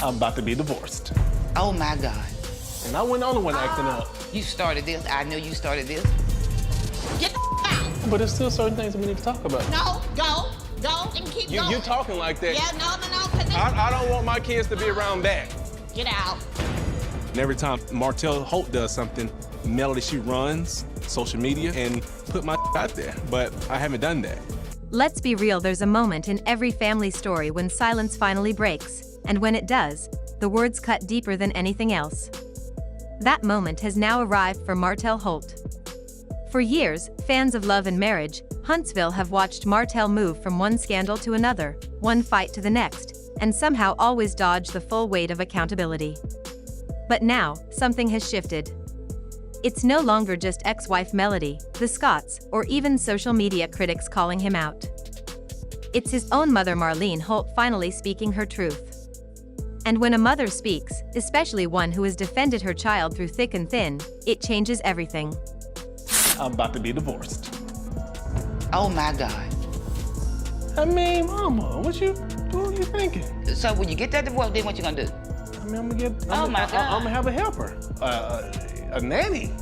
I'm about to be divorced. Oh my God. And I wasn't the only one acting up. You started this. I know you started this. Get the out. But there's still certain things that we need to talk about. No, go and keep going. You're talking like that. Yeah, no. I don't want my kids to be around that. Get out. And every time Martell Holt does something, Melody, she runs social media and put my out there. But I haven't done that. Let's be real, there's a moment in every family story when silence finally breaks, and when it does, the words cut deeper than anything else. That moment has now arrived for Martell Holt. For years, fans of Love and Marriage Huntsville have watched Martell move from one scandal to another, one fight to the next, and somehow always dodge the full weight of accountability. But now, something has shifted. It's no longer just ex-wife Melody, the Scotts, or even social media critics calling him out. It's his own mother Martell Holt finally speaking her truth. And when a mother speaks, especially one who has defended her child through thick and thin, it changes everything. I'm about to be divorced. Oh my God. I mean, Mama, what are you thinking? So when you get that divorce, then what you gonna do? I mean, I'm God. gonna have a helper, a nanny.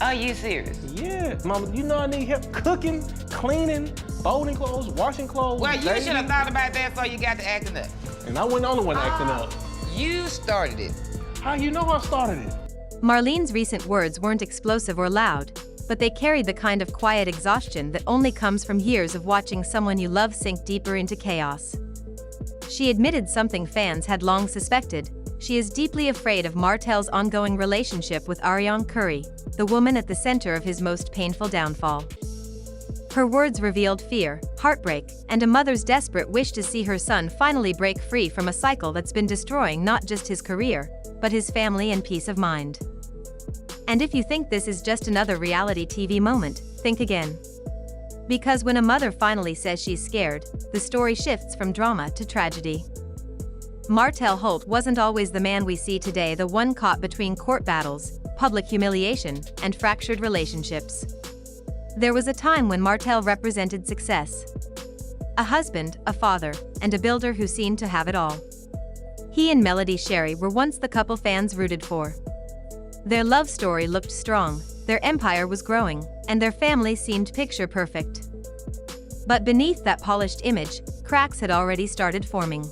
Are you serious? Yeah, Mama, you know I need help cooking, cleaning, folding clothes, washing clothes. Well, you should have thought about that before you got to acting up. And I wasn't the only one acting up. You started it. How you know I started it? Marlene's recent words weren't explosive or loud, but they carried the kind of quiet exhaustion that only comes from years of watching someone you love sink deeper into chaos. She admitted something fans had long suspected. She is deeply afraid of Martell's ongoing relationship with Arionne Curry, the woman at the center of his most painful downfall. Her words revealed fear, heartbreak, and a mother's desperate wish to see her son finally break free from a cycle that's been destroying not just his career, but his family and peace of mind. And if you think this is just another reality TV moment, think again. Because when a mother finally says she's scared, the story shifts from drama to tragedy. Martell Holt wasn't always the man we see today, the one caught between court battles, public humiliation, and fractured relationships. There was a time when Martell represented success. A husband, a father, and a builder who seemed to have it all. He and Melody Sherry were once the couple fans rooted for. Their love story looked strong, their empire was growing, and their family seemed picture perfect. But beneath that polished image, cracks had already started forming.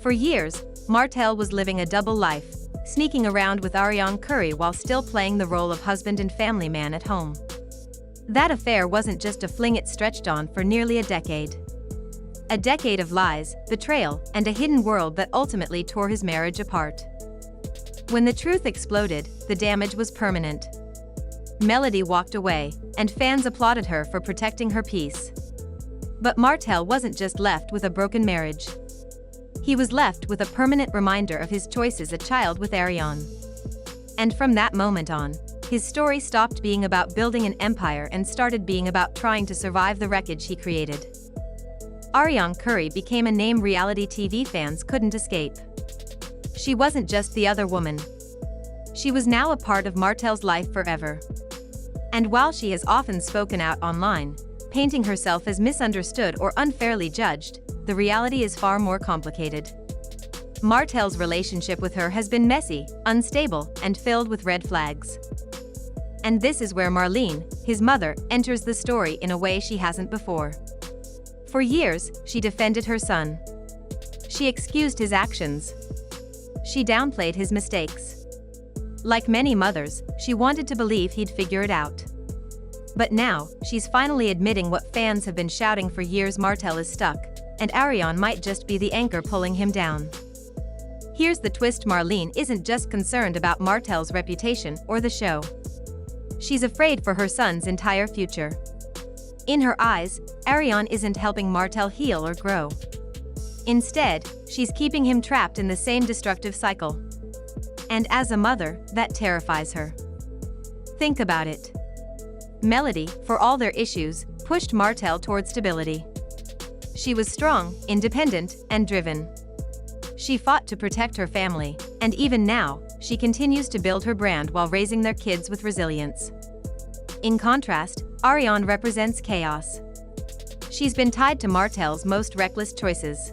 For years, Martell was living a double life, sneaking around with Arionne Curry while still playing the role of husband and family man at home. That affair wasn't just a fling, it stretched on for nearly a decade. A decade of lies, betrayal, and a hidden world that ultimately tore his marriage apart. When the truth exploded, the damage was permanent. Melody walked away, and fans applauded her for protecting her peace. But Martell wasn't just left with a broken marriage. He was left with a permanent reminder of his choices, a child with Arionne. And from that moment on, his story stopped being about building an empire and started being about trying to survive the wreckage he created. Arionne Curry became a name reality TV fans couldn't escape. She wasn't just the other woman. She was now a part of Martell's life forever. And while she has often spoken out online, painting herself as misunderstood or unfairly judged, the reality is far more complicated. Martell's relationship with her has been messy, unstable, and filled with red flags. And this is where Marlene, his mother, enters the story in a way she hasn't before. For years, she defended her son. She excused his actions. She downplayed his mistakes. Like many mothers, she wanted to believe he'd figure it out. But now, she's finally admitting what fans have been shouting for years: Martell is stuck, and Arionne might just be the anchor pulling him down. Here's the twist: Marlene isn't just concerned about Martell's reputation or the show. She's afraid for her son's entire future. In her eyes, Arionne isn't helping Martell heal or grow. Instead, she's keeping him trapped in the same destructive cycle. And as a mother, that terrifies her. Think about it. Melody, for all their issues, pushed Martell toward stability. She was strong, independent, and driven. She fought to protect her family, and even now, she continues to build her brand while raising their kids with resilience. In contrast, Arionne represents chaos. She's been tied to Martell's most reckless choices.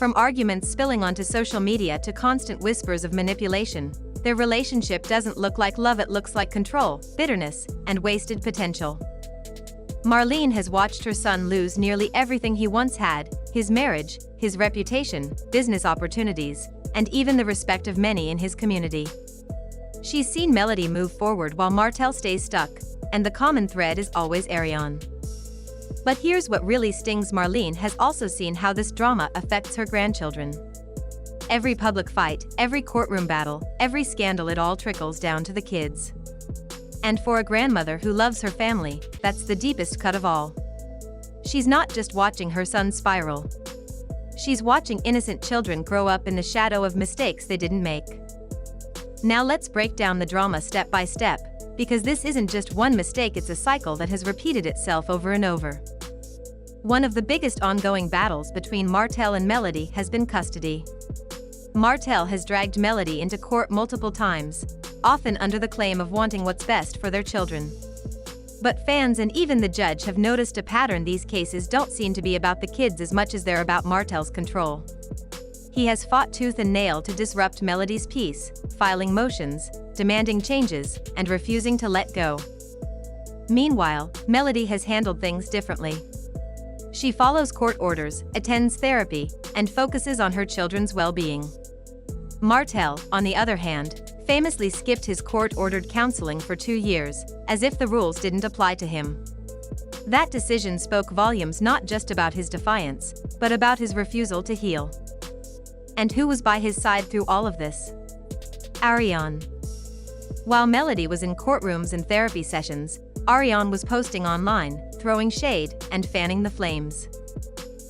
From arguments spilling onto social media to constant whispers of manipulation, their relationship doesn't look like love, it looks like control, bitterness, and wasted potential. Marlene has watched her son lose nearly everything he once had: his marriage, his reputation, business opportunities, and even the respect of many in his community. She's seen Melody move forward while Martell stays stuck, and the common thread is always Arionne. But here's what really stings: Marlene has also seen how this drama affects her grandchildren. Every public fight, every courtroom battle, every scandal, it all trickles down to the kids. And for a grandmother who loves her family, that's the deepest cut of all. She's not just watching her son spiral. She's watching innocent children grow up in the shadow of mistakes they didn't make. Now let's break down the drama step by step, because this isn't just one mistake, it's a cycle that has repeated itself over and over. One of the biggest ongoing battles between Martell and Melody has been custody. Martell has dragged Melody into court multiple times, often under the claim of wanting what's best for their children. But fans and even the judge have noticed a pattern: these cases don't seem to be about the kids as much as they're about Martell's control. He has fought tooth and nail to disrupt Melody's peace, filing motions, demanding changes, and refusing to let go. Meanwhile, Melody has handled things differently. She follows court orders, attends therapy, and focuses on her children's well-being. Martell, on the other hand, famously skipped his court-ordered counseling for 2 years, as if the rules didn't apply to him. That decision spoke volumes, not just about his defiance, but about his refusal to heal. And who was by his side through all of this? Arionne. While Melody was in courtrooms and therapy sessions, Arionne was posting online, throwing shade, and fanning the flames.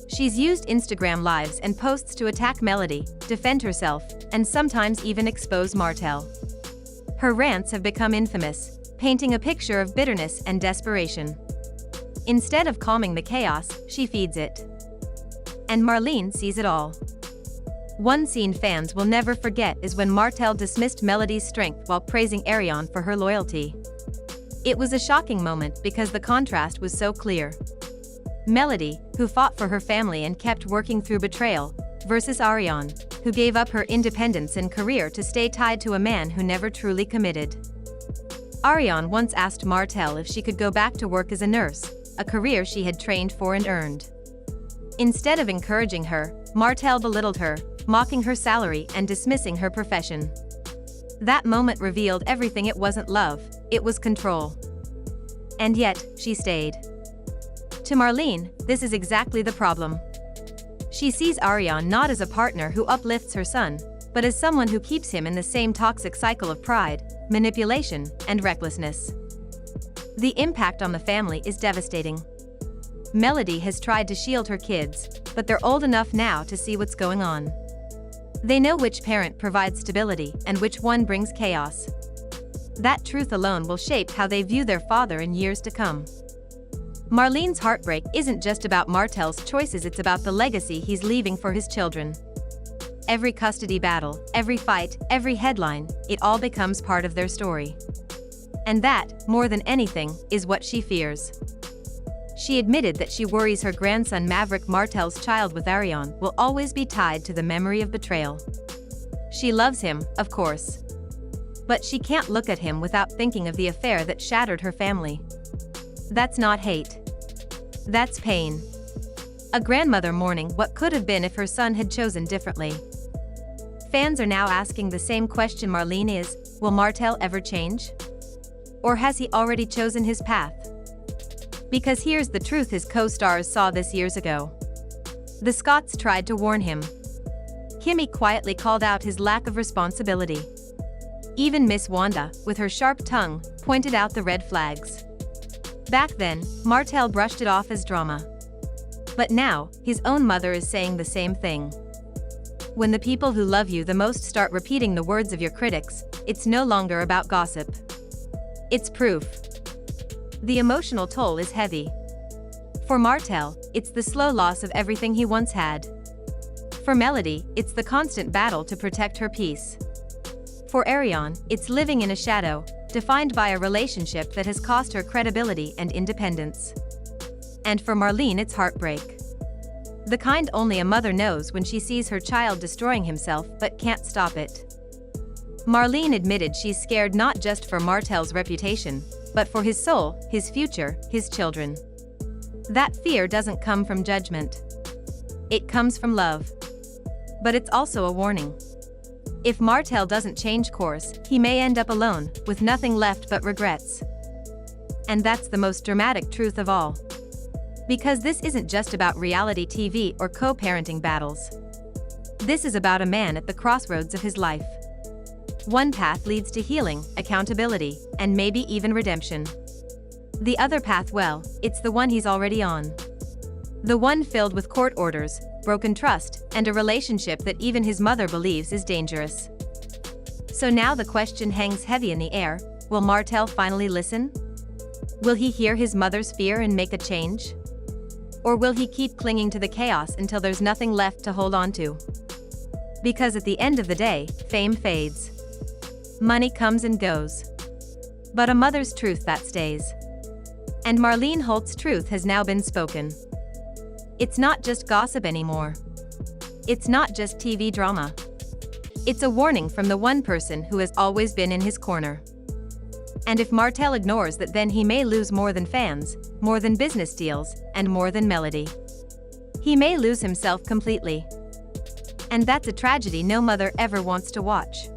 She's used Instagram lives and posts to attack Melody, defend herself, and sometimes even expose Martell. Her rants have become infamous, painting a picture of bitterness and desperation. Instead of calming the chaos, she feeds it. And Marlene sees it all. One scene fans will never forget is when Martell dismissed Melody's strength while praising Arionne for her loyalty. It was a shocking moment because the contrast was so clear. Melody, who fought for her family and kept working through betrayal, versus Arionne, who gave up her independence and career to stay tied to a man who never truly committed. Arionne once asked Martell if she could go back to work as a nurse, a career she had trained for and earned. Instead of encouraging her, Martell belittled her, mocking her salary and dismissing her profession. That moment revealed everything: it wasn't love, it was control. And yet, she stayed. To Marlene, this is exactly the problem. She sees Arionne not as a partner who uplifts her son, but as someone who keeps him in the same toxic cycle of pride, manipulation, and recklessness. The impact on the family is devastating. Melody has tried to shield her kids, but they're old enough now to see what's going on. They know which parent provides stability and which one brings chaos. That truth alone will shape how they view their father in years to come. Marlene's heartbreak isn't just about Martell's choices, it's about the legacy he's leaving for his children. Every custody battle, every fight, every headline, it all becomes part of their story. And that, more than anything, is what she fears. She admitted that she worries her grandson Maverick, Martell's child with Arionne, will always be tied to the memory of betrayal. She loves him, of course. But she can't look at him without thinking of the affair that shattered her family. That's not hate. That's pain. A grandmother mourning what could have been if her son had chosen differently. Fans are now asking the same question Marlene is: will Martell ever change? Or has he already chosen his path? Because here's the truth his co-stars saw this years ago. The Scotts tried to warn him. Kimmy quietly called out his lack of responsibility. Even Miss Wanda, with her sharp tongue, pointed out the red flags. Back then, Martell brushed it off as drama. But now, his own mother is saying the same thing. When the people who love you the most start repeating the words of your critics, it's no longer about gossip. It's proof. The emotional toll is heavy. For Martell, it's the slow loss of everything he once had. For Melody, it's the constant battle to protect her peace. For Arionne, it's living in a shadow, defined by a relationship that has cost her credibility and independence. And for Marlene, it's heartbreak. The kind only a mother knows when she sees her child destroying himself but can't stop it. Marlene admitted she's scared not just for Martell's reputation, but for his soul, his future, his children. That fear doesn't come from judgment. It comes from love. But it's also a warning. If Martell doesn't change course, he may end up alone, with nothing left but regrets. And that's the most dramatic truth of all. Because this isn't just about reality TV or co-parenting battles. This is about a man at the crossroads of his life. One path leads to healing, accountability, and maybe even redemption. The other path, well, it's the one he's already on. The one filled with court orders, broken trust, and a relationship that even his mother believes is dangerous. So now the question hangs heavy in the air: will Martell finally listen? Will he hear his mother's fear and make a change? Or will he keep clinging to the chaos until there's nothing left to hold on to? Because at the end of the day, fame fades. Money comes and goes. But a mother's truth, that stays. And Marlene Holt's truth has now been spoken. It's not just gossip anymore. It's not just TV drama. It's a warning from the one person who has always been in his corner. And if Martell ignores that, then he may lose more than fans, more than business deals, and more than Melody. He may lose himself completely. And that's a tragedy no mother ever wants to watch.